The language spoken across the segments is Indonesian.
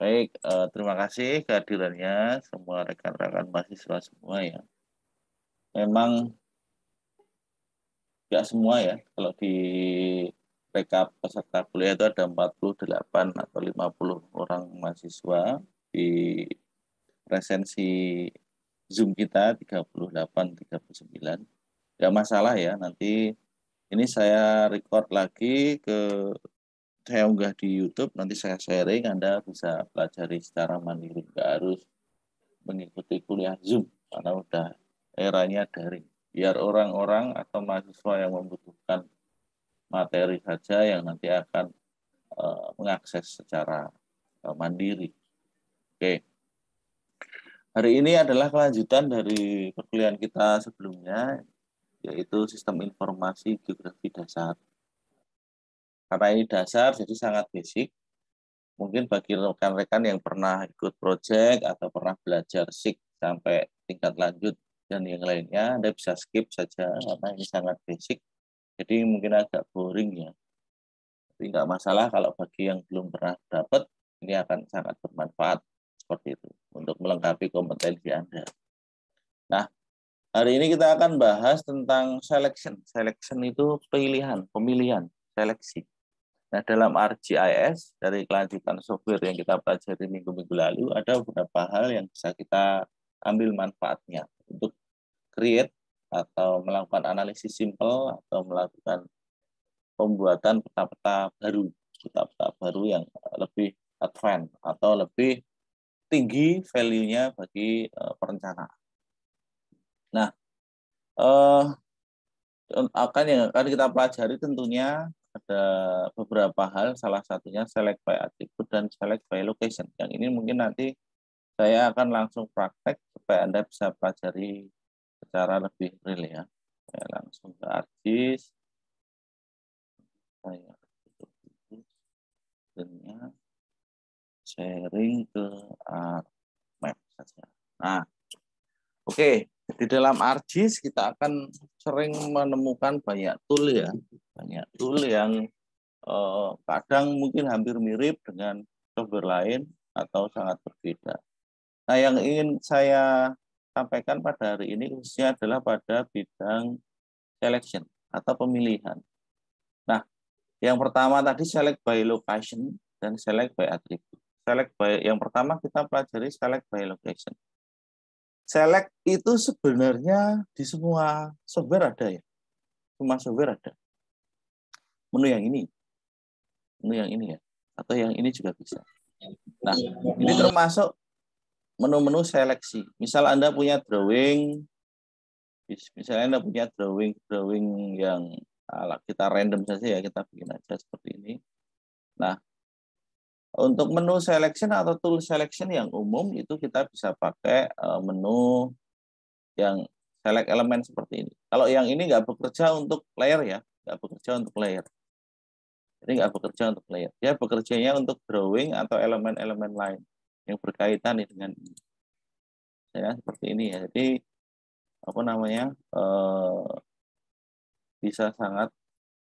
Baik, terima kasih kehadirannya semua rekan-rekan mahasiswa semua ya. Memang nggak semua ya, kalau di rekap peserta kuliah itu ada 48 atau 50 orang mahasiswa di presensi Zoom kita 38, 39. Nggak masalah ya, nanti ini saya record lagi saya unggah di YouTube, nanti saya sharing, Anda bisa pelajari secara mandiri, nggak harus mengikuti kuliah Zoom karena udah eranya daring. Biar orang-orang atau mahasiswa yang membutuhkan materi saja yang nanti akan mengakses secara mandiri. Oke, hari ini adalah kelanjutan dari perkuliahan kita sebelumnya, yaitu sistem informasi geografi dasar. Karena ini dasar, jadi sangat basic. Mungkin bagi rekan-rekan yang pernah ikut proyek atau pernah belajar SIG sampai tingkat lanjut dan yang lainnya, Anda bisa skip saja karena ini sangat basic. Jadi mungkin agak boring ya. Tapi nggak masalah kalau bagi yang belum pernah dapat, ini akan sangat bermanfaat seperti itu untuk melengkapi kompetensi Anda. Nah, hari ini kita akan bahas tentang selection. Selection itu pemilihan, seleksi. Nah, dalam ArcGIS, dari kelanjutan software yang kita pelajari minggu-minggu lalu, ada beberapa hal yang bisa kita ambil manfaatnya untuk create atau melakukan analisis simple atau melakukan pembuatan peta-peta baru yang lebih advance atau lebih tinggi value-nya bagi perencanaan. Nah, yang akan kita pelajari tentunya ada beberapa hal, salah satunya select by attribute dan select by location. Yang ini mungkin nanti saya akan langsung praktek supaya Anda bisa pelajari secara lebih real ya. Saya langsung ke ArcGIS. Saya sharing ke ArcMap saja. Nah, oke. Di dalam ArcGIS kita akan sering menemukan banyak tool ya. Banyak tool yang kadang mungkin hampir mirip dengan software lain atau sangat berbeda. Nah, yang ingin saya sampaikan pada hari ini khususnya adalah pada bidang selection atau pemilihan. Nah, yang pertama tadi select by location dan select by attribute. Yang pertama kita pelajari select by location. Select itu sebenarnya di semua software ada ya. Semua software ada. Menu yang ini ya. Atau yang ini juga bisa. Nah, ini termasuk menu-menu seleksi. Misal Anda punya drawing, misalnya Anda punya drawing yang kita random saja ya, kita bikin aja seperti ini. Nah, untuk menu selection atau tool selection yang umum itu kita bisa pakai menu yang select elemen seperti ini. Kalau yang ini nggak bekerja untuk layer ya, nggak bekerja untuk layer. Jadi nggak bekerja untuk layer. Dia bekerjanya untuk drawing atau elemen-elemen lain yang berkaitan dengan ini. Ya, seperti ini ya. Jadi apa namanya bisa sangat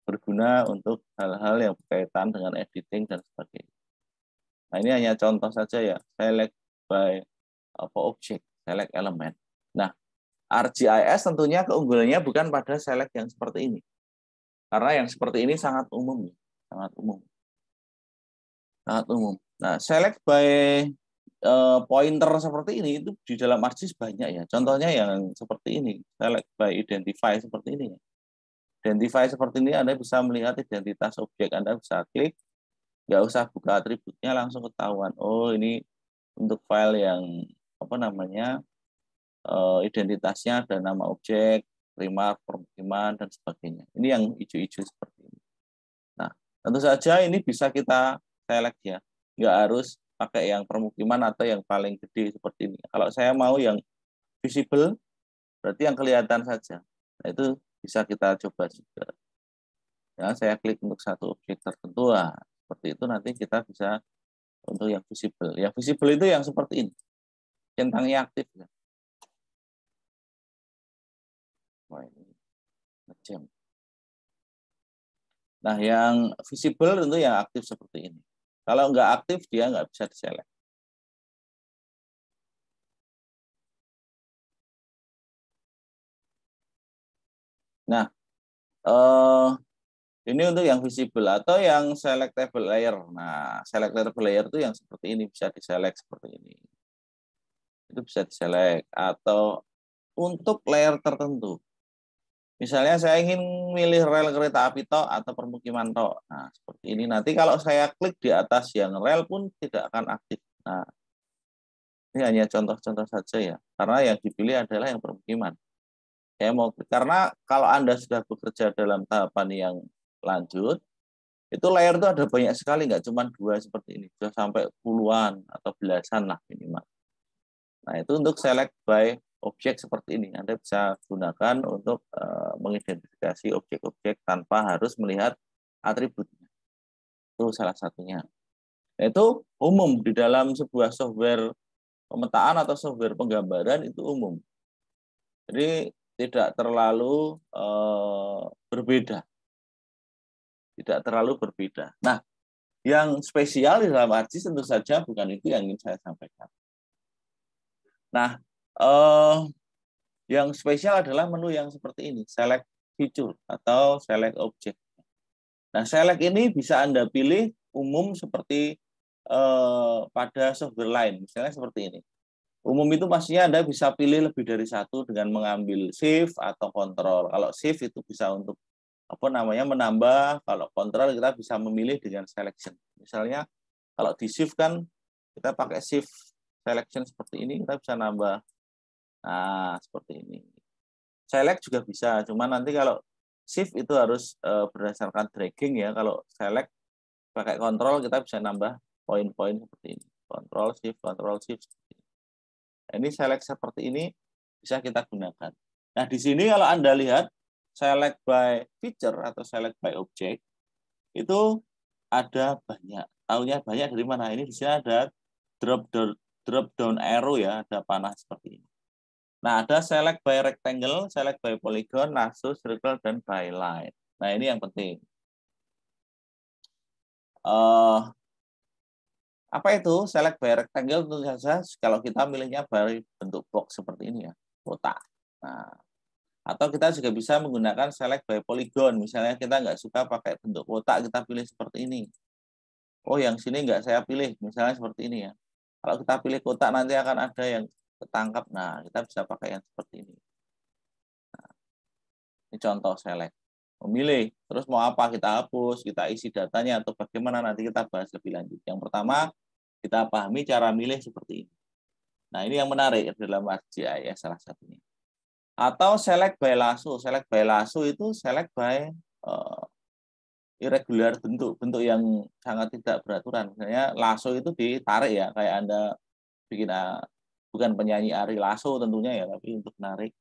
berguna untuk hal-hal yang berkaitan dengan editing dan sebagainya. Nah, ini hanya contoh saja ya, select by object, select element. Nah, ArcGIS tentunya keunggulannya bukan pada select yang seperti ini. Karena yang seperti ini sangat umum, sangat umum. Sangat umum. Nah, select by pointer seperti ini itu di dalam ArcGIS banyak ya. Contohnya yang seperti ini, select by identify seperti ini. Identify seperti ini Anda bisa melihat identitas objek, Anda bisa klik, nggak usah buka atributnya langsung ketahuan. Oh, ini untuk file yang apa namanya identitasnya ada nama objek, primar, permukiman dan sebagainya. Ini yang hijau-hijau seperti ini. Nah, tentu saja ini bisa kita select ya, nggak harus pakai yang permukiman atau yang paling gede seperti ini. Kalau saya mau yang visible, berarti yang kelihatan saja. Nah, itu bisa kita coba juga. Ya, saya klik untuk satu objek tertentu, nah, seperti itu nanti kita bisa untuk yang visible. Yang visible itu yang seperti ini, centangnya aktif. Ya. Wah, ini ngejam. Nah, yang visible tentu yang aktif seperti ini. Kalau nggak aktif, dia nggak bisa diselect. Nah, ini untuk yang visible atau yang selectable layer. Nah, selectable layer itu yang seperti ini, bisa diselect seperti ini. Itu bisa diselect. Atau untuk layer tertentu. Misalnya saya ingin milih rel kereta api tok atau permukiman tok. Nah, seperti ini. Nanti kalau saya klik di atas yang rel pun tidak akan aktif. Nah, ini hanya contoh-contoh saja ya. Karena yang dipilih adalah yang permukiman. Saya mau karena kalau Anda sudah bekerja dalam tahapan yang lanjut, itu layer itu ada banyak sekali, nggak cuma 2 seperti ini. Sudah sampai puluhan atau belasan lah minimal. Nah, itu untuk select by objek seperti ini. Anda bisa gunakan untuk mengidentifikasi objek-objek tanpa harus melihat atributnya. Itu salah satunya. Nah, itu umum di dalam sebuah software pemetaan atau software penggambaran itu umum. Jadi tidak terlalu berbeda. Tidak terlalu berbeda. Nah, yang spesial di dalam ArcGIS tentu saja bukan itu yang ingin saya sampaikan. Nah, yang spesial adalah menu yang seperti ini, select feature atau select object. Nah, select ini bisa Anda pilih umum seperti pada software lain, misalnya seperti ini. Umum itu pastinya Anda bisa pilih lebih dari satu dengan mengambil shift atau control. Kalau shift itu bisa untuk menambah, kalau control kita bisa memilih dengan selection. Misalnya kalau di shift kan kita pakai shift selection seperti ini, kita bisa nambah. Nah, seperti ini. Select juga bisa, cuma nanti kalau shift itu harus berdasarkan dragging ya. Kalau select pakai control kita bisa nambah poin-poin seperti ini. Control shift seperti ini. Ini select seperti ini bisa kita gunakan. Nah, di sini kalau Anda lihat select by feature atau select by object itu ada banyak. Tahunya banyak dari mana? Ini di sini ada drop down arrow ya, ada panah seperti ini. Nah, ada select by rectangle, select by polygon, lasso, circle, dan by line. Nah, ini yang penting. Apa itu select by rectangle? Tentu saja kalau kita milihnya by bentuk box seperti ini ya, kotak. Nah, atau kita juga bisa menggunakan select by polygon. Misalnya kita nggak suka pakai bentuk kotak, kita pilih seperti ini. Oh, yang sini nggak saya pilih, misalnya seperti ini ya. Kalau kita pilih kotak nanti akan ada yang ketangkap. Nah, kita bisa pakai yang seperti ini. Nah, ini contoh select. Memilih, terus mau apa kita hapus, kita isi datanya, atau bagaimana nanti kita bahas lebih lanjut. Yang pertama, kita pahami cara milih seperti ini. Nah, ini yang menarik dalam ArcGIS salah satunya. Atau select by lasso. Select by lasso itu select by irregular, bentuk yang sangat tidak beraturan. Misalnya lasso itu ditarik ya, kayak Anda bikin bukan penyanyi Ari Lasso tentunya ya, tapi untuk menarik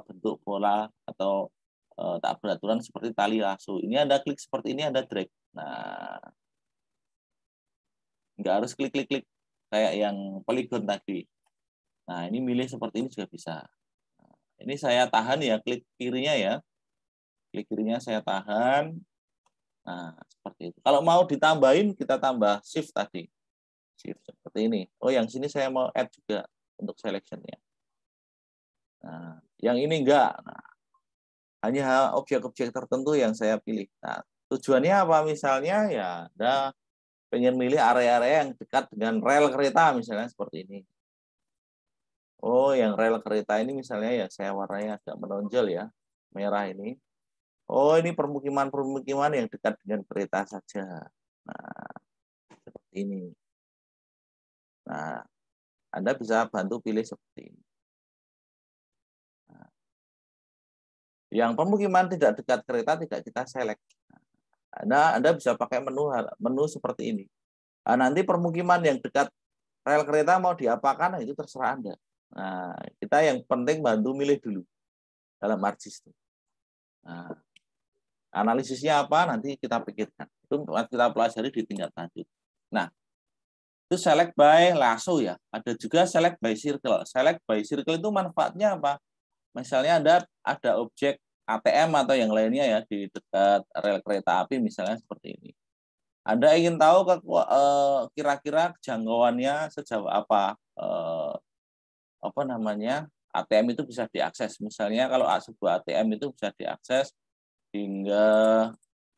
bentuk bola atau tak beraturan seperti tali lasso. Ini Anda klik seperti ini, Anda drag. Nah, nggak harus klik-klik-klik kayak yang polygon tadi. Nah, ini milih seperti ini juga bisa. Nah, ini saya tahan ya, klik kirinya ya. Klik kirinya saya tahan. Nah, seperti itu. Kalau mau ditambahin, kita tambah shift tadi. Shift seperti ini. Oh, yang sini saya mau add juga untuk selection-nya. Nah, yang ini enggak. Nah, hanya objek-objek tertentu yang saya pilih. Nah, tujuannya apa? Misalnya ya Anda pengen milih area-area yang dekat dengan rel kereta, misalnya seperti ini. Oh, yang rel kereta ini misalnya ya saya warnanya agak menonjol ya, merah ini. Oh, ini permukiman-permukiman yang dekat dengan kereta saja. Nah, seperti ini. Nah, Anda bisa bantu pilih seperti ini. Nah, yang pemukiman tidak dekat kereta tidak kita select. Anda bisa pakai menu seperti ini. Nah, nanti permukiman yang dekat rel kereta mau diapakan, itu terserah Anda. Nah, kita yang penting bantu milih dulu dalam ArcGIS. Nah, analisisnya apa nanti kita pikirkan. Itu kita pelajari di tingkat lanjut. Nah, itu select by lasso ya. Ada juga select by circle. Select by circle itu manfaatnya apa? Misalnya ada objek ATM atau yang lainnya ya di dekat rel kereta api misalnya seperti ini. Anda ingin tahu kira-kira jangkauannya sejauh apa ATM itu bisa diakses. Misalnya kalau sebuah ATM itu bisa diakses hingga,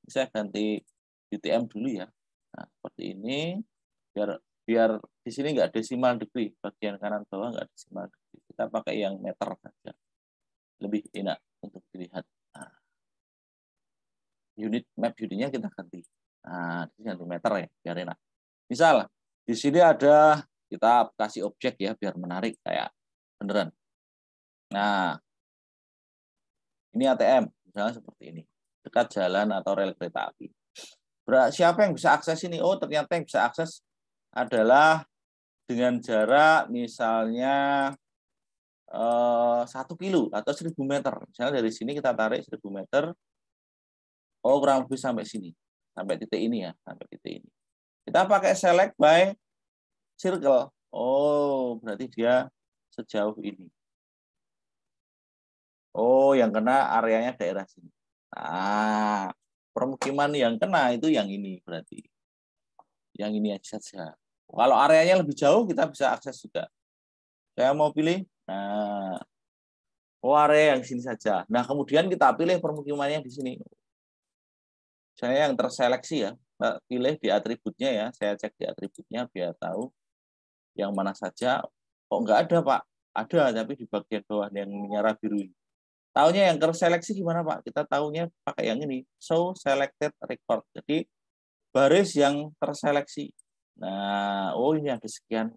saya ganti UTM dulu ya. Nah, seperti ini, biar biar di sini nggak decimal degree, bagian kanan bawah nggak decimal degree. Kita pakai yang meter saja, lebih enak untuk dilihat. Nah, map unitnya kita ganti. Nah, di sini ganti meter ya, biar enak. Misal di sini ada, kita kasih objek ya biar menarik kayak beneran. Nah, ini ATM, misalnya seperti ini, dekat jalan atau rel kereta api. Siapa yang bisa akses ini? Oh, ternyata yang bisa akses adalah dengan jarak misalnya 1 kilo atau 1.000 meter. Misalnya dari sini kita tarik 1.000 meter, oh kurang lebih sampai sini, sampai titik ini ya, sampai titik ini. Kita pakai select by circle. Oh, berarti dia sejauh ini. Oh, yang kena areanya daerah sini. Nah, permukiman yang kena itu yang ini berarti. Yang ini aja saja. Kalau areanya lebih jauh, kita bisa akses juga. Saya mau pilih, nah, area yang sini saja. Nah, kemudian kita pilih permukimannya di sini. Saya yang terseleksi ya, pilih di atributnya ya. Saya cek di atributnya biar tahu yang mana saja. Kok nggak ada, Pak? Ada, tapi di bagian bawah yang merah biru ini. Taunya yang terseleksi gimana, Pak? Kita tahunya pakai yang ini, show selected record. Jadi baris yang terseleksi. Nah, oh ini ada sekian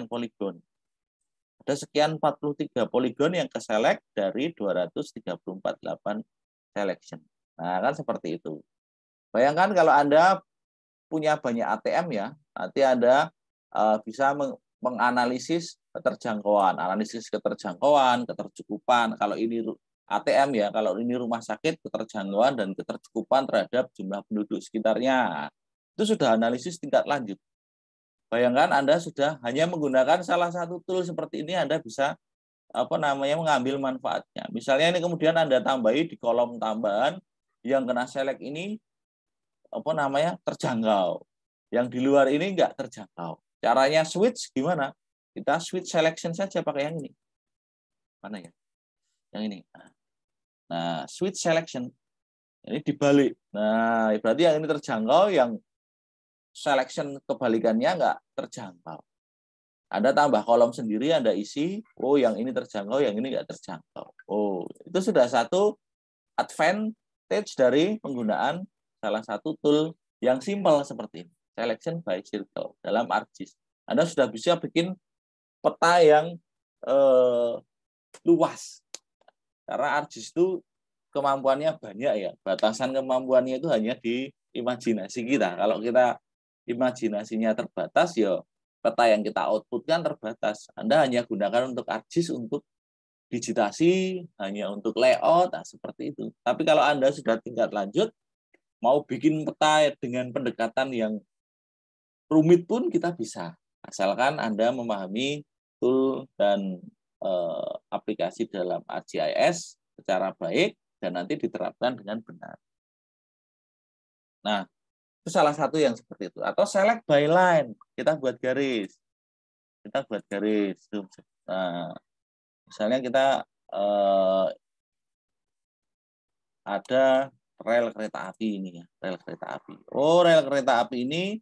poligon. Ada sekian 43 poligon yang keselect dari 234,8 selection. Nah, kan seperti itu. Bayangkan kalau Anda punya banyak ATM ya, nanti Anda bisa menganalisis keterjangkauan, analisis keterjangkauan, ketercukupan. Kalau ini ATM ya, kalau ini rumah sakit, keterjangkauan dan ketercukupan terhadap jumlah penduduk sekitarnya. Itu sudah analisis tingkat lanjut. Bayangkan Anda sudah hanya menggunakan salah satu tool seperti ini, Anda bisa mengambil manfaatnya. Misalnya ini kemudian Anda tambahi di kolom tambahan yang kena select ini terjangkau. Yang di luar ini enggak terjangkau. Caranya switch gimana? Kita switch selection saja pakai yang ini. Mana ya? Yang ini. Nah, switch selection. Ini dibalik. Nah, berarti yang ini terjangkau, yang selection kebalikannya enggak terjangkau. Anda tambah kolom sendiri, Anda isi, oh yang ini terjangkau, yang ini enggak terjangkau. Oh, itu sudah satu advantage dari penggunaan salah satu tool yang simpel seperti ini. Selection by circle dalam ArcGIS. Anda sudah bisa bikin peta yang luas. Karena ArcGIS itu kemampuannya banyak ya. Batasan kemampuannya itu hanya di imajinasi kita. Kalau kita imajinasinya terbatas, ya peta yang kita outputkan terbatas. Anda hanya gunakan untuk ArcGIS, untuk digitasi, hanya untuk layout, nah seperti itu. Tapi kalau Anda sudah tingkat lanjut, mau bikin peta dengan pendekatan yang rumit pun kita bisa. Asalkan Anda memahami tool dan aplikasi dalam ArcGIS secara baik dan nanti diterapkan dengan benar. Nah, itu salah satu yang seperti itu. Atau select by line, kita buat garis. Kita buat garis. Nah, misalnya kita ada rel kereta api ini ya, rel kereta api. Oh, rel kereta api ini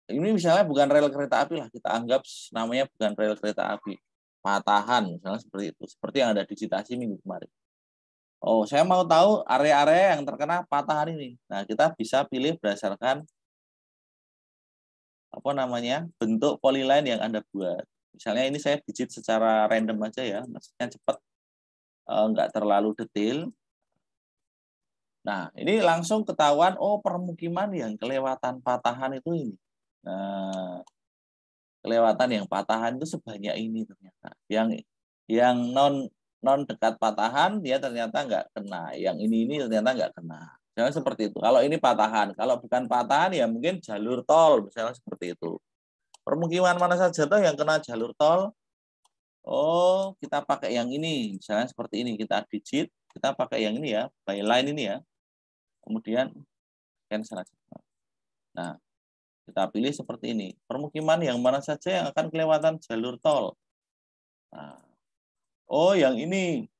misalnya bukan rel kereta api lah, kita anggap namanya bukan rel kereta api, patahan misalnya seperti itu, seperti yang ada digitasi minggu kemarin. Oh, saya mau tahu area-area yang terkena patahan ini. Nah, kita bisa pilih berdasarkan bentuk polyline yang Anda buat. Misalnya ini saya digit secara random aja ya, maksudnya cepat, nggak terlalu detail. Nah, ini langsung ketahuan, oh permukiman yang kelewatan patahan itu ini. Nah, kelewatan yang patahan itu sebanyak ini ternyata. Yang non dekat patahan dia ternyata nggak kena. Yang ini ternyata nggak kena. Misalnya seperti itu. Kalau ini patahan, kalau bukan patahan ya mungkin jalur tol, misalnya seperti itu. Permukiman mana saja tuh yang kena jalur tol? Oh, kita pakai yang ini, misalnya seperti ini, kita digit, kita pakai yang ini ya, byline ini ya. Kemudian cancel aja. Nah, kita pilih seperti ini. Permukiman yang mana saja yang akan kelewatan jalur tol. Nah, oh, yang ini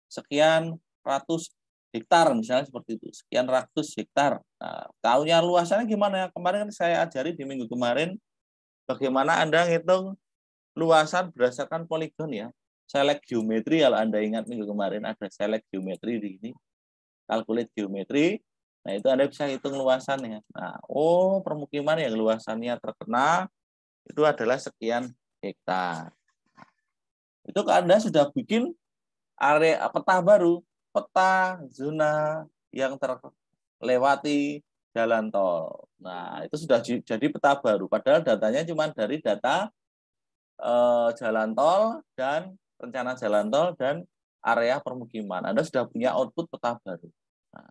sekian ratus hektar misalnya seperti itu, sekian ratus hektar. Nah, tahunya luasannya gimana? Kemarin kan saya ajari di minggu kemarin bagaimana Anda ngitung luasan berdasarkan poligon ya. Select geometri, kalau Anda ingat minggu kemarin ada select geometri di sini, calculate geometri. Nah, itu Anda bisa hitung luasannya. Nah, oh, permukiman yang luasannya terkena itu adalah sekian hektar. Itu Anda sudah bikin area peta baru, peta zona yang terlewati jalan tol. Nah, itu sudah jadi peta baru. Padahal datanya cuma dari data jalan tol dan rencana jalan tol dan area permukiman. Anda sudah punya output peta baru. Nah,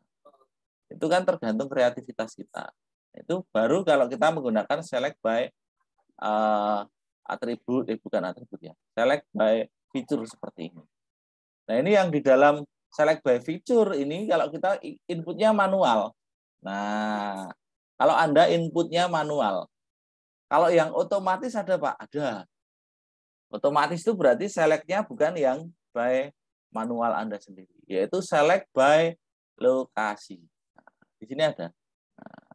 itu kan tergantung kreativitas kita. Itu baru kalau kita menggunakan select by atribut, bukan atribut ya, select by feature seperti ini. Nah, ini yang di dalam select by feature ini kalau kita inputnya manual. Nah, kalau Anda inputnya manual, kalau yang otomatis ada Pak? Ada. Otomatis itu berarti selectnya bukan yang by manual Anda sendiri, yaitu select by lokasi. Nah, di sini ada. Nah,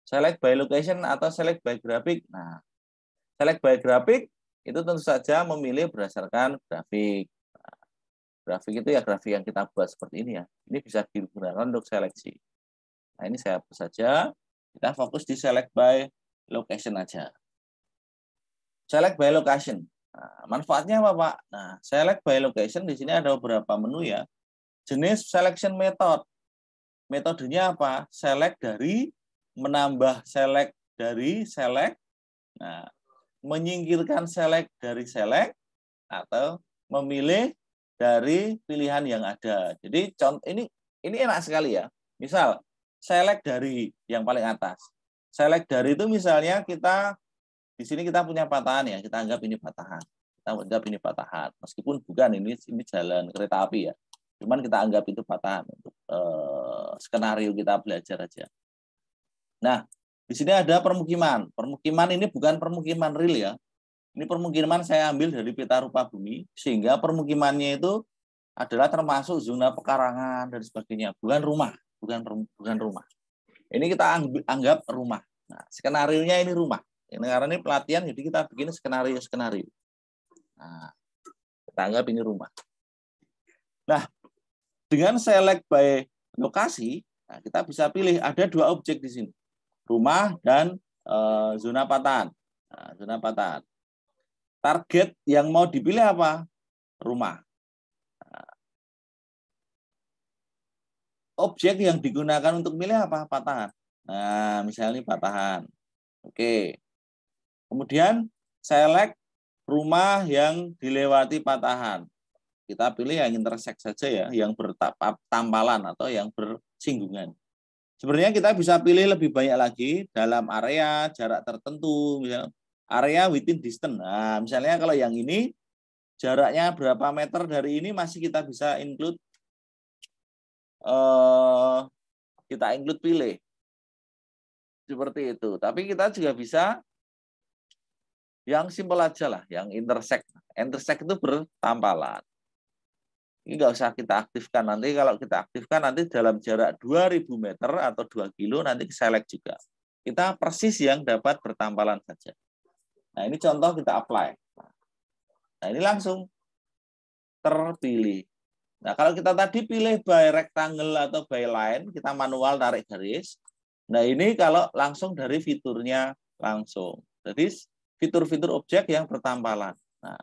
select by location atau select by grafik. Nah, select by grafik itu tentu saja memilih berdasarkan grafik. Nah, grafik itu ya grafik yang kita buat seperti ini ya. Ini bisa digunakan untuk seleksi. Nah, ini saya hapus saja. Kita fokus di select by location aja. Select by location. Nah, manfaatnya apa, Pak? Nah, select by location di sini ada beberapa menu ya. Jenis selection method. Metodenya apa? Select dari, menambah select dari select. Nah, menyingkirkan select dari select, atau memilih dari pilihan yang ada. Jadi contoh ini enak sekali ya. Misal select dari yang paling atas. Select dari itu misalnya kita di sini kita punya patahan ya, kita anggap ini patahan. Kita anggap ini patahan. Meskipun bukan ini jalan kereta api ya. Cuman kita anggap itu patahan untuk skenario kita belajar aja. Nah, di sini ada permukiman. Permukiman ini bukan permukiman real ya. Ini permukiman saya ambil dari peta rupa bumi, sehingga permukimannya itu adalah termasuk zona pekarangan dan sebagainya, bukan rumah, bukan rumah. Ini kita anggap rumah. Nah, skenario-nya ini rumah. Ini karena ini pelatihan, jadi kita bikin skenario. Nah, kita anggap ini rumah. Nah, dengan select by lokasi, nah, kita bisa pilih ada dua objek di sini, rumah dan zona patahan. Nah, zona patahan. Target yang mau dipilih apa? Rumah. Nah, objek yang digunakan untuk milih apa? Patahan. Nah, misalnya ini patahan. Oke. Kemudian select rumah yang dilewati patahan. Kita pilih yang intersect saja ya, yang bertampalan atau yang bersinggungan. Sebenarnya kita bisa pilih lebih banyak lagi dalam area, jarak tertentu, misalnya area within distance. Nah, misalnya kalau yang ini jaraknya berapa meter dari ini masih kita bisa include, pilih seperti itu. Tapi kita juga bisa yang simpel aja lah, yang intersect. Intersect itu bertampalan. Ini nggak usah kita aktifkan. Nanti kalau kita aktifkan nanti dalam jarak 2000 meter atau 2 kilo nanti select juga. Kita persis yang dapat bertampalan saja. Nah, ini contoh kita apply. Nah, ini langsung terpilih. Nah, kalau kita tadi pilih by rectangle atau by line, kita manual tarik garis. Nah, ini kalau langsung dari fiturnya langsung. Jadi fitur-fitur objek yang bertampalan. Nah,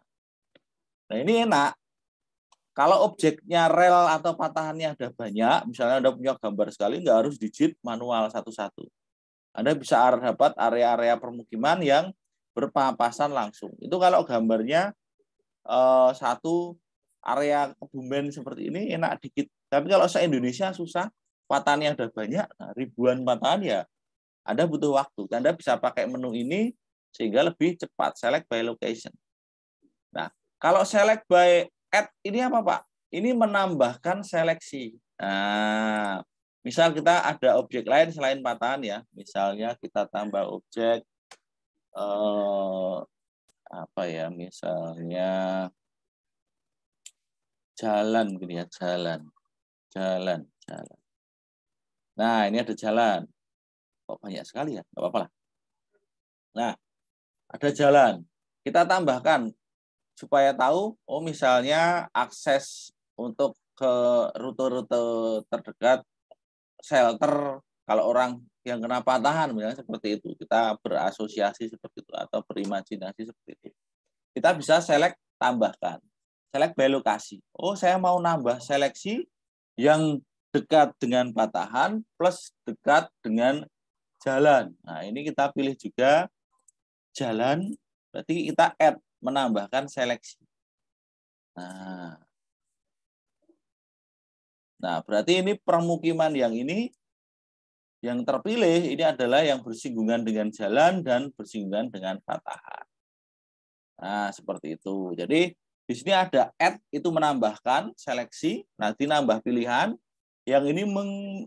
ini enak. Kalau objeknya rel atau patahannya ada banyak, misalnya Anda punya gambar sekali, nggak harus digit manual satu-satu. Anda bisa dapat area-area permukiman yang berpapasan langsung. Itu kalau gambarnya satu area kebumen seperti ini enak dikit. Tapi kalau se-Indonesia susah, patahannya ada banyak, nah, ribuan patahan ya, Anda butuh waktu. Anda bisa pakai menu ini sehingga lebih cepat, select by location. Nah, kalau select by add ini apa Pak? Ini menambahkan seleksi. Nah, misal kita ada objek lain selain patahan ya. Misalnya kita tambah objek apa ya, misalnya jalan gitu ya, jalan. Nah, ini ada jalan. Kok banyak sekali ya? Nggak apa-apa lah. Nah, ada jalan. Kita tambahkan supaya tahu, oh misalnya akses untuk ke rute-rute terdekat shelter kalau orang yang kena patahan misalnya seperti itu. Kita berasosiasi seperti itu atau berimajinasi seperti itu. Kita bisa select tambahkan. Select by lokasi. Oh, saya mau nambah seleksi yang dekat dengan patahan plus dekat dengan jalan. Nah, ini kita pilih juga jalan, berarti kita add, menambahkan seleksi. Nah, berarti ini permukiman yang ini, yang terpilih ini adalah yang bersinggungan dengan jalan dan bersinggungan dengan patahan. Nah, seperti itu. Jadi, di sini ada add, itu menambahkan seleksi, nanti nambah pilihan. Yang ini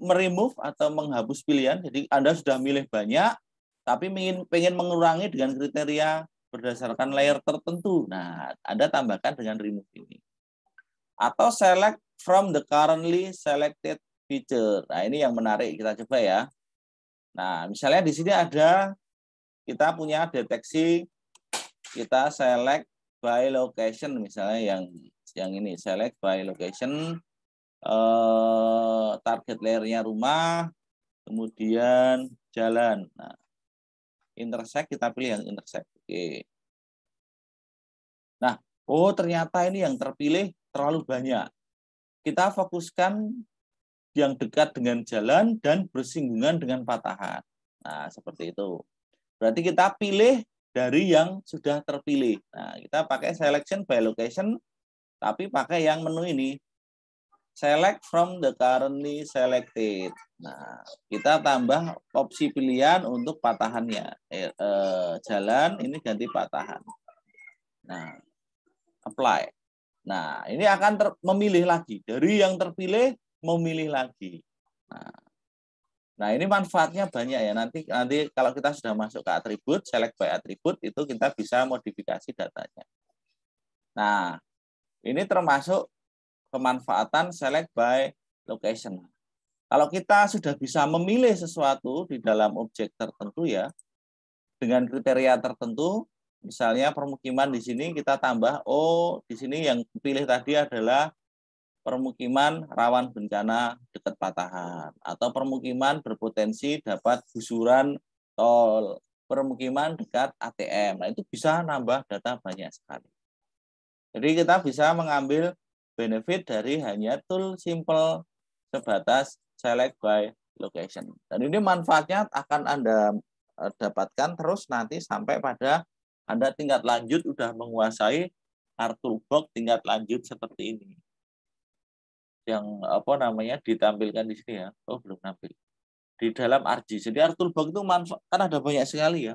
meremove atau menghapus pilihan. Jadi, Anda sudah milih banyak, tapi pengen mengurangi dengan kriteria berdasarkan layer tertentu. Nah, Anda tambahkan dengan remove ini. Atau select from the currently selected feature. Nah, ini yang menarik, kita coba ya. Nah, misalnya di sini ada, kita punya deteksi, kita select by location, misalnya yang ini, select by location, target layernya rumah, kemudian jalan. Nah, intersect, kita pilih yang intersect. Oke. Nah, oh ternyata ini yang terpilih terlalu banyak. Kita fokuskan yang dekat dengan jalan dan bersinggungan dengan patahan. Nah, seperti itu. Berarti kita pilih dari yang sudah terpilih. Nah, kita pakai selection by location, tapi pakai yang menu ini. Select from the currently selected. Nah, kita tambah opsi pilihan untuk patahannya. Jalan, ini ganti patahan. Nah, apply. Nah, ini akan memilih lagi. Dari yang terpilih, memilih lagi. Nah, ini manfaatnya banyak ya. Nanti kalau kita sudah masuk ke atribut, select by atribut, itu kita bisa modifikasi datanya. Nah, ini termasuk kemanfaatan select by location. Kalau kita sudah bisa memilih sesuatu di dalam objek tertentu ya, dengan kriteria tertentu, misalnya permukiman di sini kita tambah, oh di sini yang pilih tadi adalah permukiman rawan bencana dekat patahan, atau permukiman berpotensi dapat gusuran tol, permukiman dekat ATM. Nah, itu bisa nambah data banyak sekali. Jadi kita bisa mengambil benefit dari hanya tool simple sebatas select by location. Dan ini manfaatnya akan Anda dapatkan terus nanti sampai pada Anda tingkat lanjut udah menguasai ArtToolbox tingkat lanjut seperti ini. Yang apa namanya ditampilkan di sini ya. Oh, belum tampil. Di dalam ArcGIS. Jadi ArtToolbox itu manfaat kan ada banyak sekali ya.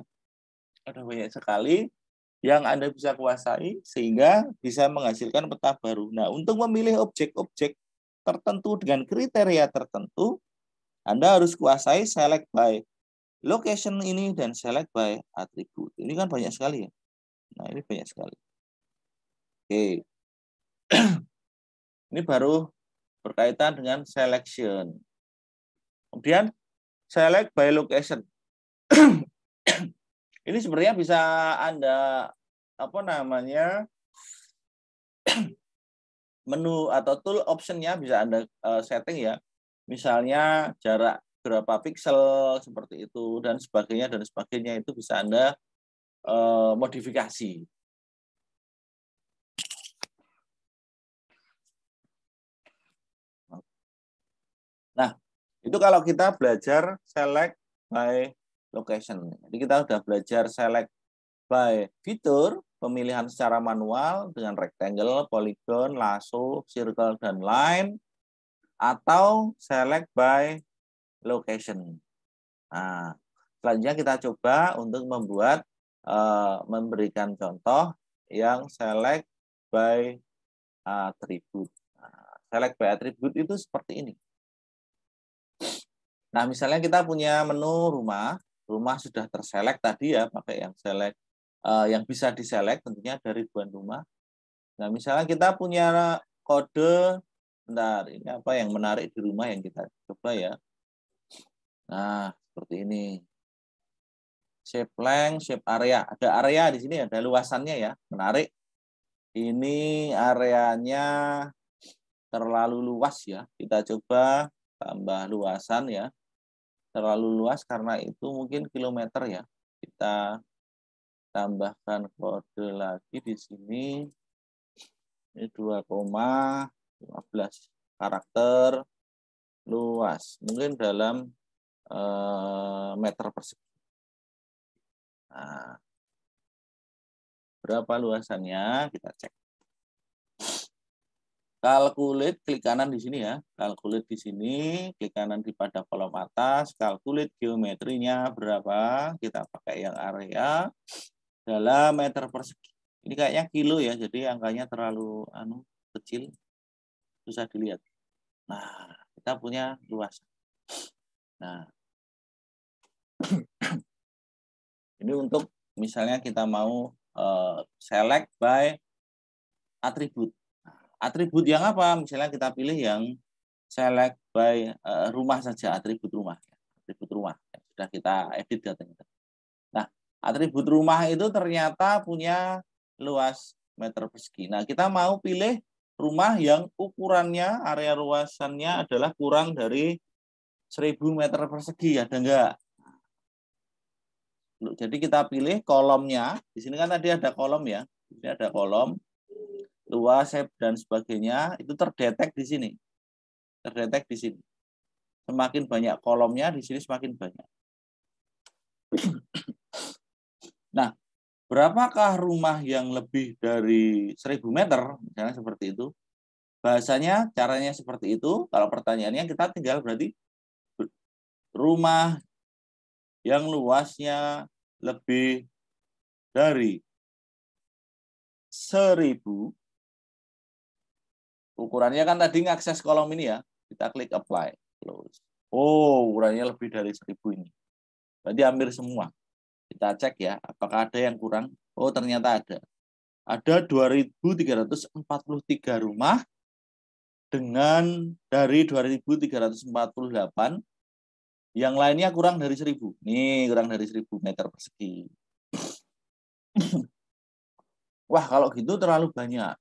Ada banyak sekali yang Anda bisa kuasai sehingga bisa menghasilkan peta baru. Nah, untuk memilih objek-objek tertentu dengan kriteria tertentu, Anda harus kuasai select by location ini dan select by attribute. Ini kan banyak sekali ya. Nah, ini banyak sekali. Oke. Ini baru berkaitan dengan selection. Kemudian select by location. Ini sebenarnya bisa Anda apa namanya menu atau tool optionnya bisa Anda setting ya. Misalnya jarak berapa piksel seperti itu dan sebagainya itu bisa Anda modifikasi. Nah, itu kalau kita belajar select by location. Jadi kita sudah belajar select by fitur, pemilihan secara manual dengan rectangle, polygon, lasso, circle, dan line, atau select by location. Nah, selanjutnya kita coba untuk memberikan contoh yang select by attribute. Nah, select by attribute itu seperti ini. Nah, misalnya kita punya menu rumah sudah terselect tadi ya, pakai yang select yang bisa diselect tentunya dari ribuan rumah. Nah, misalnya kita punya kode, bentar, ini apa yang menarik di rumah yang kita coba ya. Nah, seperti ini. Shape length, shape area. Ada area di sini, ada luasannya ya. Menarik. Ini areanya terlalu luas ya. Kita coba tambah luasan ya. Terlalu luas karena itu mungkin kilometer ya. Kita tambahkan kode lagi di sini. Ini 2,15 karakter luas. Mungkin dalam meter persegi. Nah, berapa luasannya? Kita cek. Calculate, klik kanan di sini ya. Calculate di sini, klik kanan di pada kolom atas. Calculate geometrinya berapa? Kita pakai yang area dalam meter persegi. Ini kayaknya kilo ya, jadi angkanya terlalu kecil, susah dilihat. Nah, kita punya luasan. Nah, ini untuk misalnya kita mau select by atribut. Atribut yang apa? Misalnya kita pilih yang select by rumah saja, atribut rumah. Atribut rumah. Sudah kita edit datanya. Nah, atribut rumah itu ternyata punya luas meter persegi. Nah, kita mau pilih rumah yang ukurannya, area luasannya adalah kurang dari 1000 meter persegi. Ada enggak? Jadi kita pilih kolomnya. Di sini kan tadi ada kolom ya. Ini ada kolom, luas, shape, dan sebagainya. Itu terdetek di sini. Terdetek di sini. Semakin banyak kolomnya, di sini semakin banyak. Nah, berapakah rumah yang lebih dari 1000 meter? Misalnya seperti itu. Bahasanya, caranya seperti itu. Kalau pertanyaannya kita tinggal berarti rumah yang luasnya lebih dari 1000. Ukurannya kan tadi ngakses kolom ini ya. Kita klik apply. Close. Oh, ukurannya lebih dari 1000 ini. Berarti hampir semua. Kita cek ya, apakah ada yang kurang? Oh, ternyata ada. Ada 2343 rumah dengan dari 2348 yang lainnya kurang dari 1000. Nih, kurang dari 1000 meter persegi. Wah, kalau gitu terlalu banyak.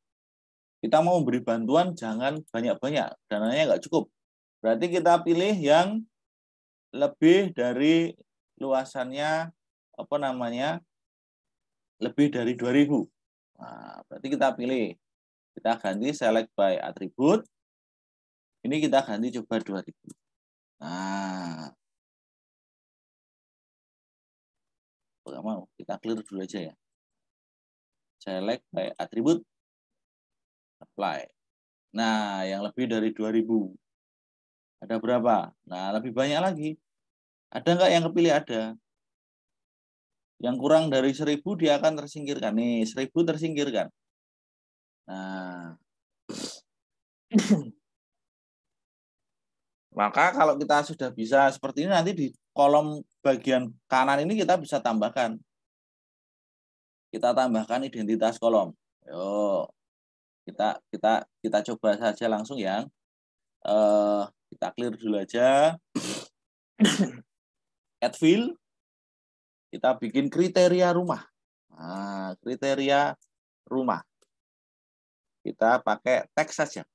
Kita mau beri bantuan jangan banyak-banyak. Dananya nggak cukup. Berarti kita pilih yang lebih dari luasannya lebih dari 2000. Nah, berarti kita pilih. Kita ganti select by atribut. Ini kita ganti coba 2000. Nah, nggak mau. Kita clear dulu aja ya. Select by atribut. Apply. Nah, yang lebih dari 2000. Ada berapa? Nah, lebih banyak lagi. Ada nggak yang kepilih? Ada. Yang kurang dari 1000 dia akan tersingkirkan. Nih, 1000 tersingkirkan. Nah, maka kalau kita sudah bisa seperti ini, nanti di kolom bagian kanan ini kita bisa tambahkan. Kita tambahkan identitas kolom. Yo, kita coba saja langsung ya. Kita clear dulu aja. Add field. Kita bikin kriteria rumah. Nah, kriteria rumah. Kita pakai teks saja.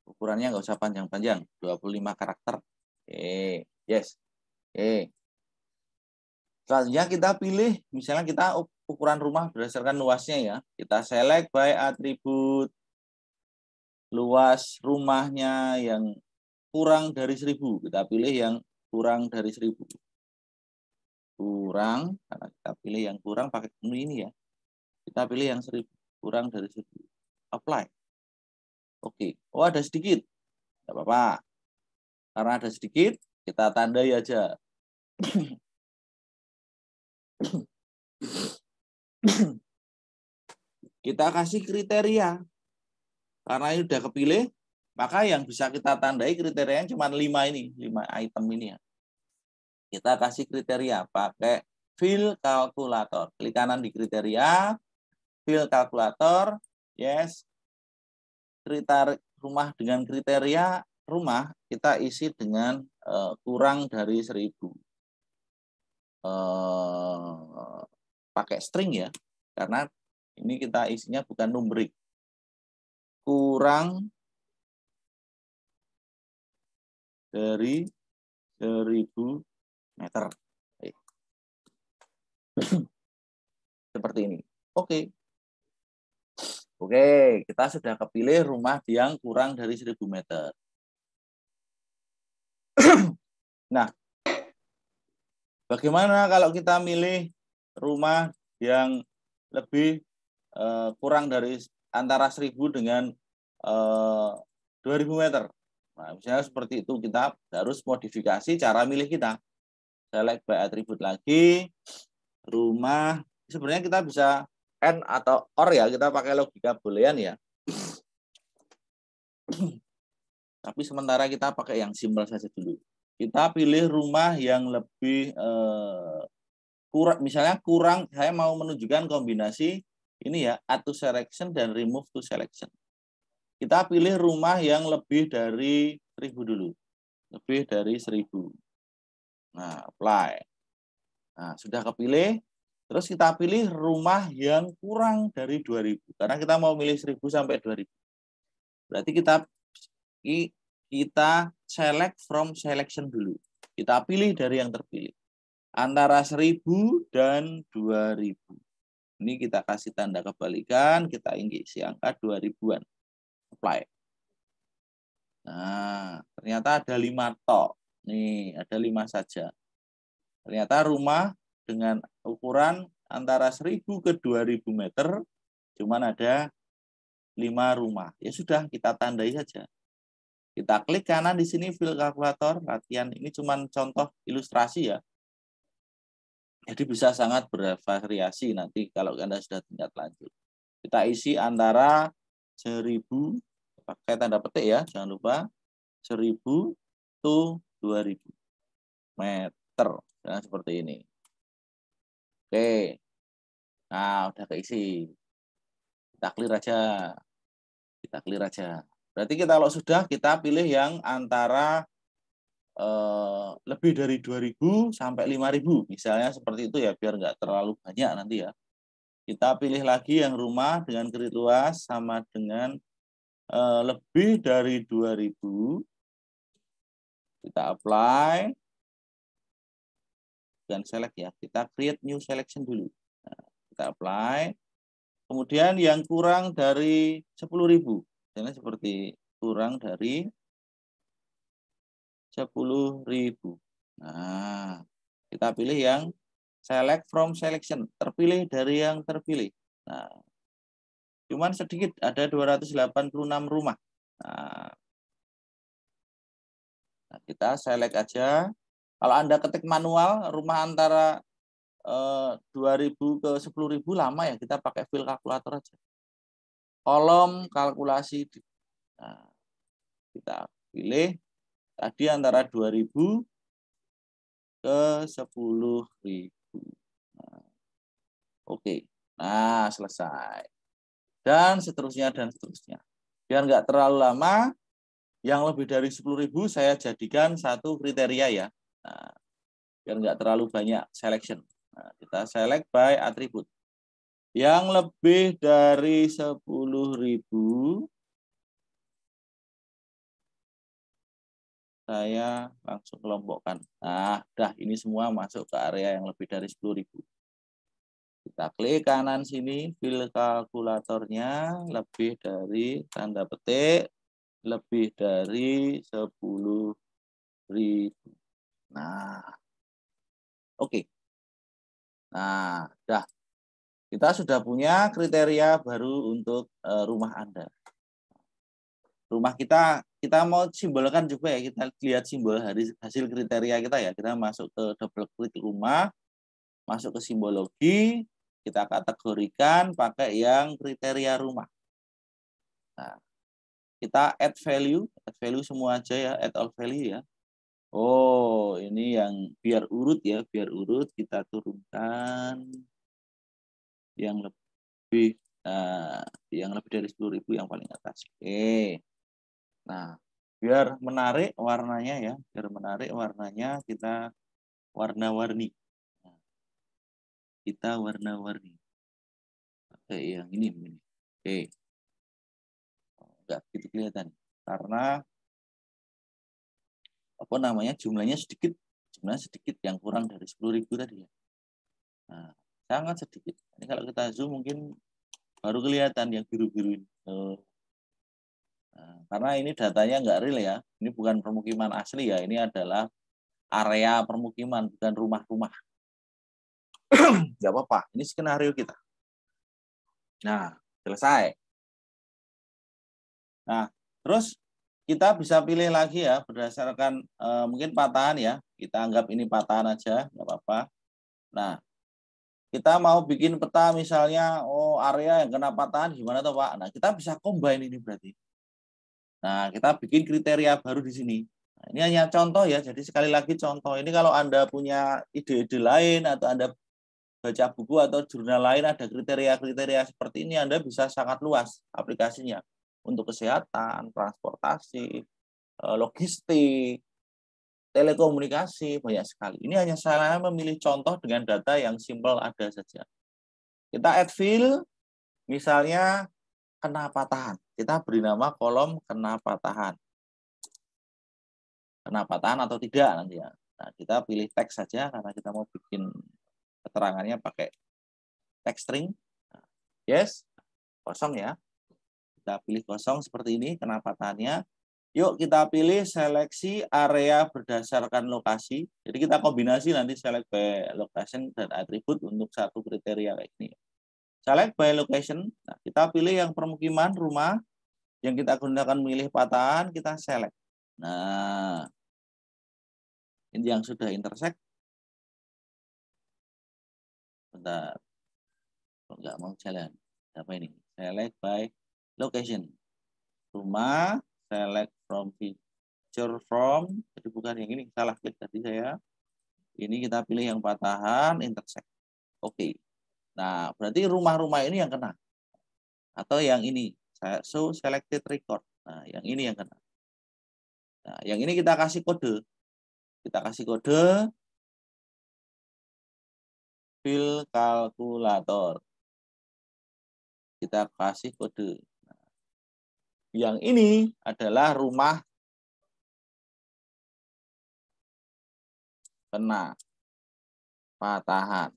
Ukurannya nggak usah panjang-panjang, 25 karakter. Oke, yes. Oke. Selanjutnya kita pilih, misalnya kita ukuran rumah berdasarkan luasnya ya. Kita select by atribut luas rumahnya yang kurang dari 1000. Kita pilih yang kurang dari 1000. Kurang, karena kita pilih yang kurang pakai menu ini ya. Kita pilih yang 1000, kurang dari 1000. Apply. Oke. Oh, ada sedikit. Tidak apa-apa. Karena ada sedikit, kita tandai aja. Kita kasih kriteria. Karena ini sudah kepilih, maka yang bisa kita tandai kriterianya cuma 5 ini, 5 item ini ya. Kita kasih kriteria pakai fill kalkulator. Klik kanan di kriteria, fill kalkulator, yes. Rumah dengan kriteria rumah kita isi dengan kurang dari 1000. Pakai string ya, karena ini kita isinya bukan numerik. Kurang dari 1000 meter. Seperti ini. Oke. Oke, kita sudah kepilih rumah yang kurang dari 1000 meter. Nah, bagaimana kalau kita milih rumah yang lebih kurang dari antara 1000 dengan 2000 meter? Nah, misalnya seperti itu, kita harus modifikasi cara milih kita. Select by attribute lagi, rumah. Sebenarnya kita bisa and atau or ya, kita pakai logika boolean ya. Tapi sementara kita pakai yang simpel saja dulu. Kita pilih rumah yang lebih kurang, misalnya kurang, saya mau menunjukkan kombinasi ini ya, add to selection dan remove to selection. Kita pilih rumah yang lebih dari 1000 dulu. Lebih dari 1000. Nah, apply. Nah, sudah kepilih. Terus kita pilih rumah yang kurang dari 2000. Karena kita mau milih 1000 sampai 2000. Berarti kita select from selection dulu. Kita pilih dari yang terpilih. Antara 1000 dan 2000. Ini kita kasih tanda kebalikan. Kita isi angka 2000-an. Apply. Nah, ternyata ada 5 tok. Nih, ada 5 saja. Ternyata rumah dengan ukuran antara 1000 ke 2000 meter, cuman ada 5 rumah. Ya sudah, kita tandai saja. Kita klik kanan di sini, fill kalkulator, latihan. Ini cuman contoh ilustrasi ya. Jadi bisa sangat bervariasi nanti kalau Anda sudah tingkat lanjut. Kita isi antara 1000, pakai tanda petik ya, jangan lupa, 1000 to 2000 meter. Nah, seperti ini. Oke. Nah, udah keisi. Kita clear aja. Kita clear aja. Berarti kita kalau sudah, kita pilih yang antara lebih dari 2000 sampai 5000. Misalnya seperti itu ya, biar nggak terlalu banyak nanti ya. Kita pilih lagi yang rumah dengan kredit luas sama dengan lebih dari 2000. Kita apply. Dan select ya. Kita create new selection dulu. Nah, kita apply. Kemudian yang kurang dari 10.000. Misalnya seperti kurang dari 10.000. Nah, kita pilih yang select from selection. Terpilih dari yang terpilih. Nah, cuman sedikit, ada 286 rumah. Nah, kita select aja. Kalau Anda ketik manual, rumah antara 2000 ke 10.000 lama ya, kita pakai fill kalkulator aja. Kolom kalkulasi. Nah, kita pilih tadi antara 2000 ke 10.000. Nah, oke. Nah, selesai. Dan seterusnya dan seterusnya. Biar nggak terlalu lama, yang lebih dari 10.000 saya jadikan satu kriteria ya. Nah, biar nggak terlalu banyak selection. Nah, kita select by attribute. Yang lebih dari 10.000 saya langsung kelompokkan. Nah, dah ini semua masuk ke area yang lebih dari 10.000. Kita klik kanan sini, fill kalkulatornya lebih dari tanda petik, lebih dari 10.000. Nah, oke. Nah, dah. Kita sudah punya kriteria baru untuk rumah Anda. Rumah kita mau simbolkan juga ya, kita lihat simbol hasil kriteria kita ya. Kita masuk ke double klik rumah, masuk ke simbologi, kita kategorikan pakai yang kriteria rumah. Nah, kita add value semua aja ya, add all value ya. Oh, ini yang biar urut ya, biar urut kita turunkan yang lebih yang lebih dari 10.000 yang paling atas. Oke. Nah, biar menarik warnanya ya, biar menarik warnanya kita warna-warni. Nah, kita warna-warni. Oke, yang ini. Oke. Enggak begitu kelihatan. Karena apa namanya jumlahnya sedikit yang kurang dari 10.000 tadi ya. Nah, sangat sedikit. Ini kalau kita zoom mungkin baru kelihatan yang biru-biru ini. Nah, karena ini datanya nggak real ya. Ini bukan permukiman asli ya. Ini adalah area permukiman, bukan rumah-rumah. Nggak apa-apa. Ini skenario kita. Nah, selesai. Nah, terus kita bisa pilih lagi ya berdasarkan mungkin patahan ya. Kita anggap ini patahan aja, nggak apa-apa. Nah, kita mau bikin peta misalnya, area yang kena patahan gimana tuh Pak? Nah, kita bisa combine ini berarti. Nah, kita bikin kriteria baru di sini. Nah, ini hanya contoh ya, jadi sekali lagi contoh. Ini kalau Anda punya ide-ide lain atau Anda baca buku atau jurnal lain ada kriteria-kriteria seperti ini, Anda bisa sangat luas aplikasinya untuk kesehatan, transportasi, logistik, telekomunikasi, banyak sekali. Ini hanya saya memilih contoh dengan data yang simple ada saja. Kita add field, misalnya kena patahan. Kita beri nama kolom kena patahan. Kena patahan atau tidak nanti ya. Nah, kita pilih teks saja karena kita mau bikin keterangannya pakai text string. Yes, kosong ya. Kita pilih kosong seperti ini, kena patahannya. Yuk kita pilih seleksi area berdasarkan lokasi. Jadi kita kombinasi nanti select by location dan atribut untuk satu kriteria kayak ini. Select by location. Nah, kita pilih yang permukiman, rumah. Yang kita gunakan milih patahan, kita select. Nah, ini yang sudah intersect. Bentar. Enggak mau jalan. Apa ini? Select by location. Rumah, select from feature from. Jadi bukan yang ini, salah klik tadi saya. Ini kita pilih yang patahan, intersect. Oke. Nah, berarti rumah-rumah ini yang kena. Atau yang ini. So selected record. Nah, yang ini yang kena. Nah, yang ini kita kasih kode. Kita kasih kode fill kalkulator. Kita kasih kode. Nah, yang ini adalah rumah kena patahan.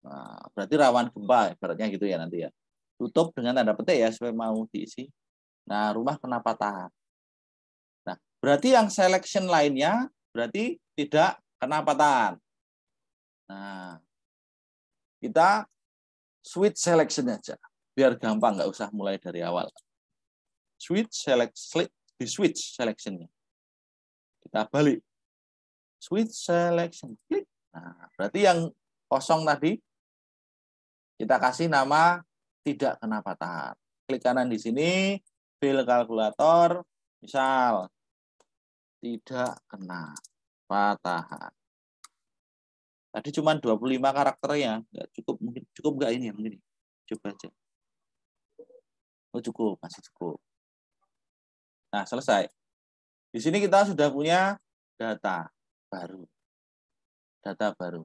Nah, berarti rawan gempa, ibaratnya gitu ya nanti ya. Tutup dengan tanda petik ya, supaya mau diisi. Nah, rumah kena patahan. Nah, berarti yang selection lainnya berarti tidak kena patahan. Nah, kita switch selection aja. Biar gampang, nggak usah mulai dari awal. Di switch selectionnya. Kita balik. Switch selection. Klik. Nah, berarti yang kosong tadi kita kasih nama tidak kena patahan. Klik kanan di sini, fill kalkulator, misal tidak kena patahan. Tadi cuma 25 karakternya, nggak cukup, mungkin cukup nggak ini yang ini? Coba aja. Oh cukup, masih cukup. Nah selesai. Di sini kita sudah punya data baru. Data baru.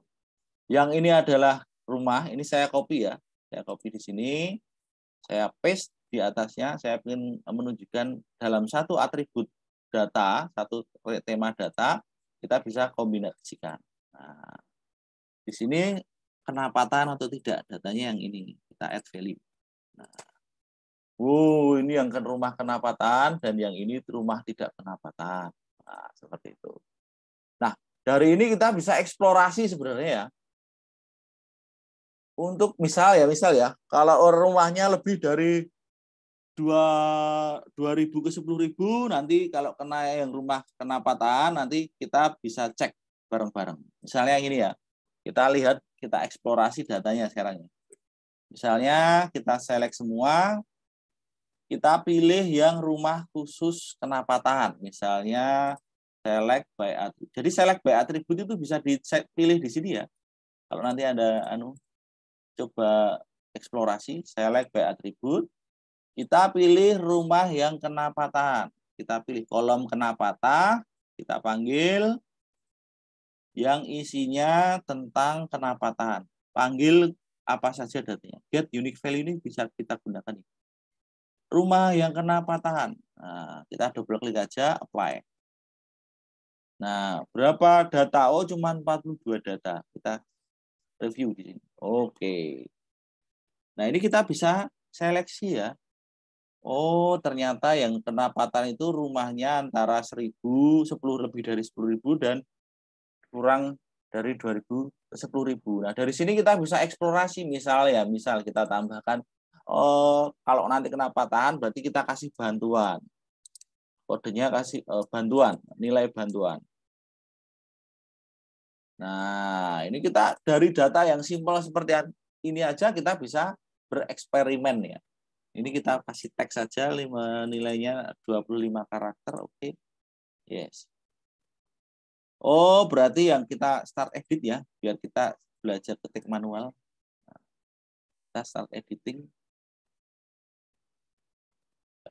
Yang ini adalah rumah, ini saya copy ya. Saya copy di sini, saya paste di atasnya, saya ingin menunjukkan dalam satu atribut data, satu tema data, kita bisa kombinasikan. Nah, di sini kena patahan atau tidak, datanya yang ini, kita add value. Nah, ini yang rumah kena patahan dan yang ini rumah tidak kena patahan. Nah, seperti itu. Nah, dari ini kita bisa eksplorasi sebenarnya ya. Untuk misal ya, kalau rumahnya lebih dari 2.000 ke 10.000, nanti kalau kena yang rumah kena patahan, nanti kita bisa cek bareng-bareng. Misalnya yang ini ya, kita lihat, kita eksplorasi datanya sekarang. Misalnya kita select semua, kita pilih yang rumah khusus kena patahan. Misalnya Select by attribute. Jadi select by attribute itu bisa dipilih di sini ya. Kalau nanti ada coba eksplorasi select by attribute, kita pilih rumah yang kena patahan. Kita pilih kolom kena patah, kita panggil yang isinya tentang kena patahan. Panggil apa saja datanya. Get unique value ini bisa kita gunakan. Rumah yang kena patahan. Nah, kita double klik aja, apply. Nah, berapa data? Oh, cuma 42 data. Kita review di sini. Oke. Nah, ini kita bisa seleksi ya. Oh, ternyata yang kena patahan itu rumahnya antara 1000, 10 lebih dari 10.000 dan kurang dari 2000, 10.000. Nah, dari sini kita bisa eksplorasi misal kita tambahkan kalau nanti kena patahan berarti kita kasih bantuan. Kodenya kasih bantuan, nilai bantuan. Nah, ini kita dari data yang simpel seperti ini aja kita bisa bereksperimen ya. Ini kita kasih teks saja nilainya 25 karakter, oke. Yes. Oh, berarti yang kita start edit ya, biar kita belajar ketik manual. Kita start editing.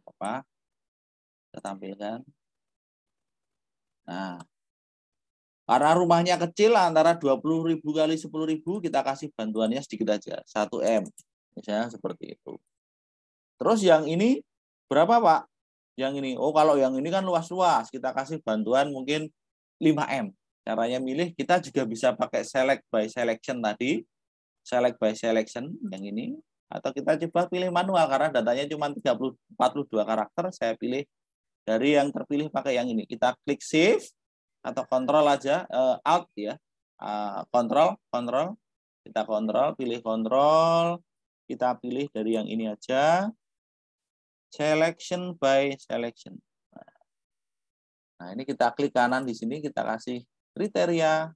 Apa? Kita tampilkan. Nah, karena rumahnya kecil antara 20.000 kali 10.000, kita kasih bantuannya sedikit aja, 1M. Misalnya seperti itu. Terus yang ini berapa, Pak? Yang ini. Oh, kalau yang ini kan luas-luas, kita kasih bantuan mungkin 5M. Caranya milih, kita juga bisa pakai select by selection tadi. Select by selection yang ini. Atau kita coba pilih manual karena datanya cuma 42 karakter. Saya pilih dari yang terpilih pakai yang ini. Kita klik save. Atau kontrol aja, alt ya, kontrol, kita kontrol, pilih kontrol, kita pilih dari yang ini aja, selection by selection. Nah, ini kita klik kanan di sini, kita kasih kriteria.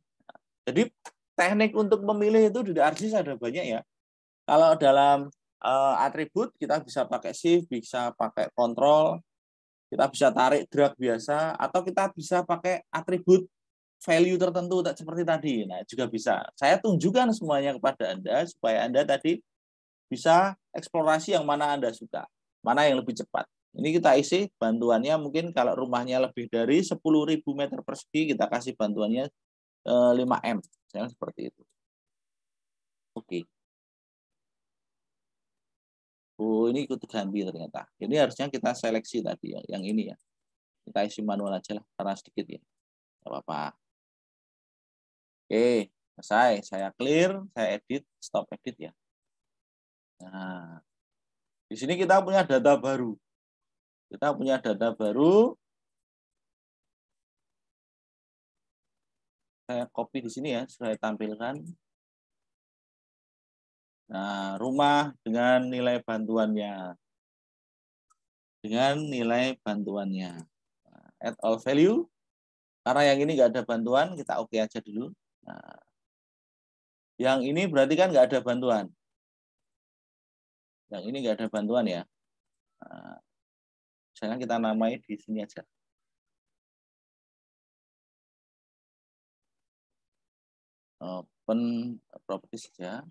Jadi teknik untuk memilih itu di ArcGIS ada banyak ya. Kalau dalam atribut kita bisa pakai shift, bisa pakai kontrol, kita bisa tarik drag biasa, atau kita bisa pakai atribut value tertentu seperti tadi. Nah, juga bisa. Saya tunjukkan semuanya kepada Anda supaya Anda tadi bisa eksplorasi yang mana Anda suka, mana yang lebih cepat. Ini kita isi bantuannya mungkin kalau rumahnya lebih dari 10.000 meter persegi, kita kasih bantuannya 5M. Misalnya seperti itu. Oke. Oh, ini ikut ganti ternyata. Ini harusnya kita seleksi tadi ya, yang ini ya. Kita isi manual aja lah, karena sedikit ya. Tidak apa-apa. Oke, selesai. Saya clear, saya edit, stop edit ya. Nah, di sini kita punya data baru. Kita punya data baru. Saya copy di sini ya, saya tampilkan. Nah, rumah dengan nilai bantuannya. Dengan nilai bantuannya. Nah, add all value. Karena yang ini nggak ada bantuan, kita oke aja dulu. Nah, yang ini berarti kan nggak ada bantuan. Yang ini nggak ada bantuan ya. Nah, misalnya kita namai di sini aja. Open property saja.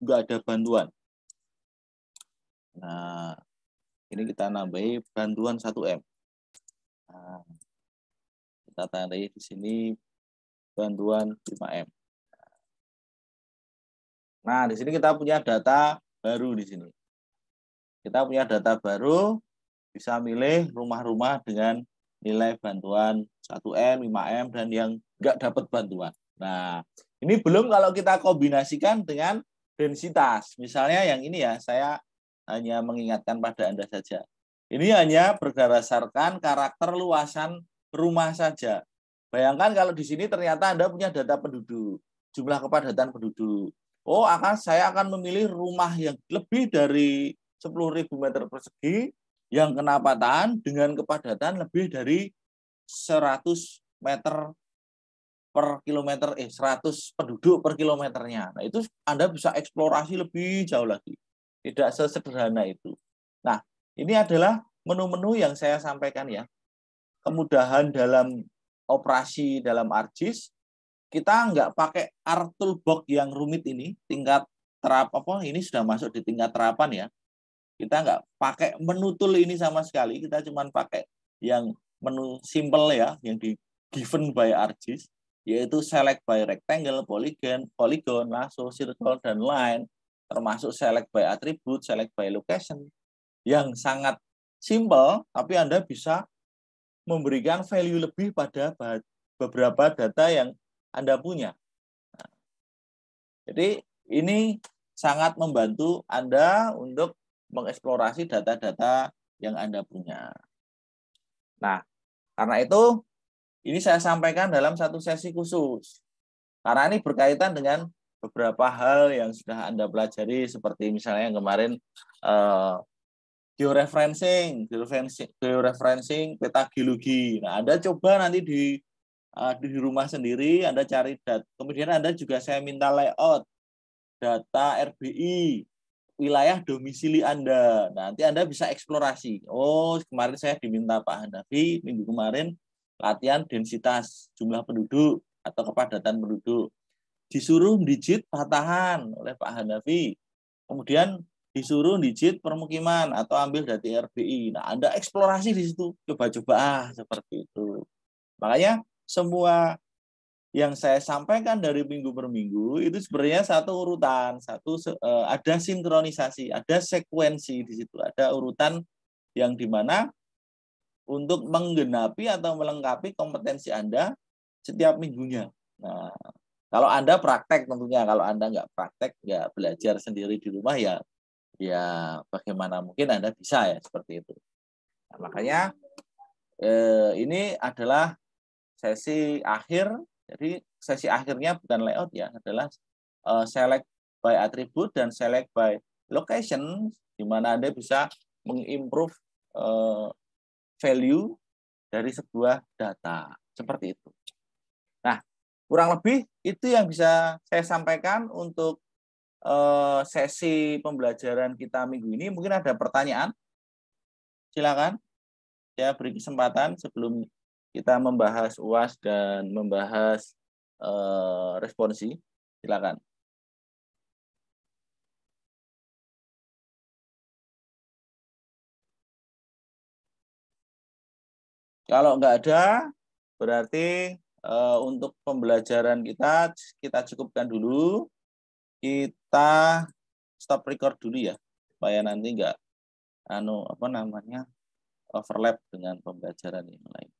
Nggak ada bantuan. Nah, ini kita nambahi bantuan 1M. Nah, kita tandai di sini bantuan 5M. Nah, di sini kita punya data baru di sini. Kita punya data baru, bisa milih rumah-rumah dengan nilai bantuan 1M, 5M, dan yang nggak dapat bantuan. Nah, ini belum kalau kita kombinasikan dengan densitas. Misalnya yang ini ya, saya hanya mengingatkan pada Anda saja. Ini hanya berdasarkan karakter luasan rumah saja. Bayangkan kalau di sini ternyata Anda punya data penduduk, jumlah kepadatan penduduk. Oh, saya akan memilih rumah yang lebih dari 10.000 meter persegi yang kena patahan dengan kepadatan lebih dari 100 meter per kilometer, 100 penduduk per kilometernya. Nah, itu Anda bisa eksplorasi lebih jauh lagi. Tidak sesederhana itu. Nah, Ini adalah menu-menu yang saya sampaikan ya. Kemudahan dalam operasi dalam ArcGIS, kita nggak pakai R toolbox yang rumit ini, tingkat ini sudah masuk di tingkat terapan ya. Kita nggak pakai menu tool ini sama sekali, kita cuma pakai yang menu simple ya, yang di given by ArcGIS, yaitu select by rectangle, polygon, lasso, circle, dan line, termasuk select by attribute, select by location, yang sangat simple, tapi Anda bisa memberikan value lebih pada beberapa data yang Anda punya. Jadi ini sangat membantu Anda untuk mengeksplorasi data-data yang Anda punya. Nah, karena itu ini saya sampaikan dalam satu sesi khusus. Karena ini berkaitan dengan beberapa hal yang sudah Anda pelajari, seperti misalnya yang kemarin georeferencing, peta geologi. Nah, Anda coba nanti di rumah sendiri, Anda cari data. Kemudian Anda juga saya minta layout data RBI, wilayah domisili Anda. Nanti Anda bisa eksplorasi. Oh, kemarin saya diminta Pak Hanafi, minggu kemarin, latihan densitas jumlah penduduk atau kepadatan penduduk. Disuruh digit patahan oleh Pak Hanafi. Kemudian disuruh digit permukiman atau ambil dari RBI. Nah, Anda eksplorasi di situ, coba-coba seperti itu. Makanya semua yang saya sampaikan dari minggu per minggu itu sebenarnya satu urutan, ada sinkronisasi, ada sekuensi di situ, ada urutan yang dimana untuk menggenapi atau melengkapi kompetensi Anda setiap minggunya. Nah, kalau Anda praktek tentunya, kalau Anda nggak praktek, nggak belajar sendiri di rumah ya bagaimana mungkin Anda bisa ya seperti itu. Nah, makanya ini adalah sesi akhir. Jadi sesi akhirnya bukan layout ya, adalah select by attribute dan select by location, di mana Anda bisa mengimprove value dari sebuah data. Seperti itu. Nah, kurang lebih itu yang bisa saya sampaikan untuk sesi pembelajaran kita minggu ini. Mungkin ada pertanyaan? Silakan. Saya beri kesempatan sebelum kita membahas UAS dan membahas responsi. Silakan. Kalau nggak ada, berarti untuk pembelajaran kita cukupkan dulu. Kita stop record dulu ya, supaya nanti nggak overlap dengan pembelajaran yang lain.